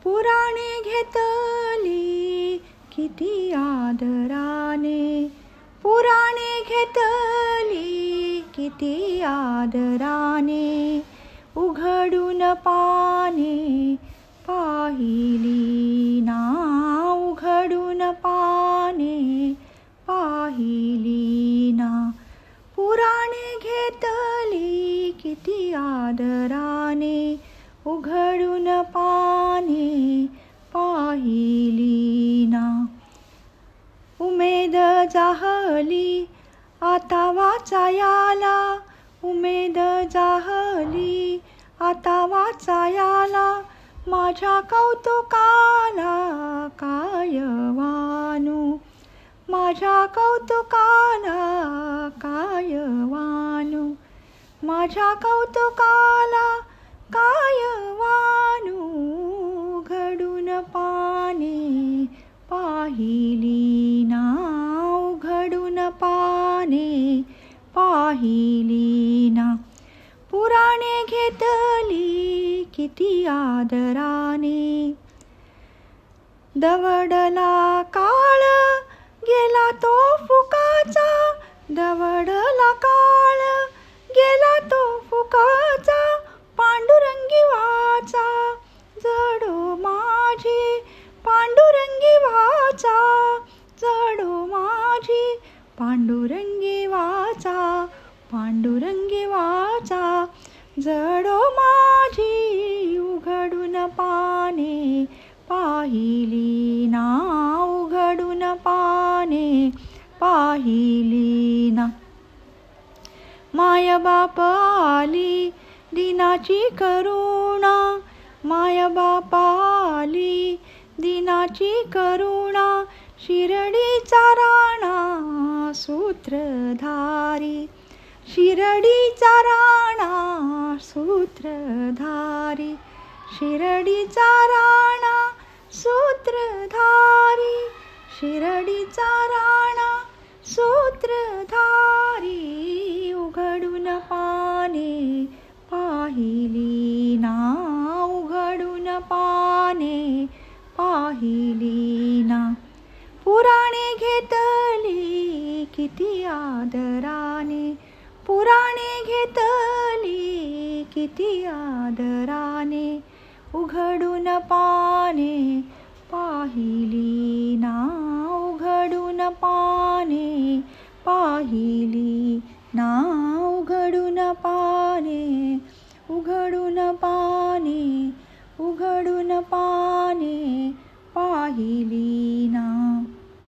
पुराणे घेतली किती आदराने, पुराणे घेतली किती आदराने, उघडून पाने पाहिली ना, उघडून पाने पाहिली ना. पुराणे घेतली किती आदराने, उघडून पाने पाहिली ना. उमेद जाहली आता वाचायाला, उमेद जाहली आता वाचायाला, माझ्या कौतुकाला काय वानू, माझ्या कौतुकाला काय वानू, माझ्या कौतुकाला काय वानू. उघडून पाने पाहिली ना, उघडून पाने पाहिली ना. पुराणे घेतली किती आदराने, दवडला काळ गेला तो फुकाचा, दवडला काळ गेला तो फुकाचा, पांडुरंगी वाचा जडो माझी, पांडुरंगी वाचा जडो माझी, पांडुरंगी वाचा, पांडुरंगी वाचा जडो माझी. उघडून पाने पाहिली ना, उघडून पाने पाहिली ना. मायबाप आली दिनाची करुणा, मायबाप आली दिनाची करुणा, शिर्डीचा राणा सूत्रधारी, शिर्डीचा राणा सूत्रधारी, शिर्डीचा राणा सूत्रधारी, शिर्डीचा राणा सूत्रधारी. उघडून पाने पाहिली ना, उघडून पाने पाहिली ना. पुराणे घेतली किती आदराने, पुराणे घेतली किती आदराने, उघडून पाने पाहिली ना, उघडून पाने पाहिली ना, उघडून पाने, उघडून पाने, उघडून पाने.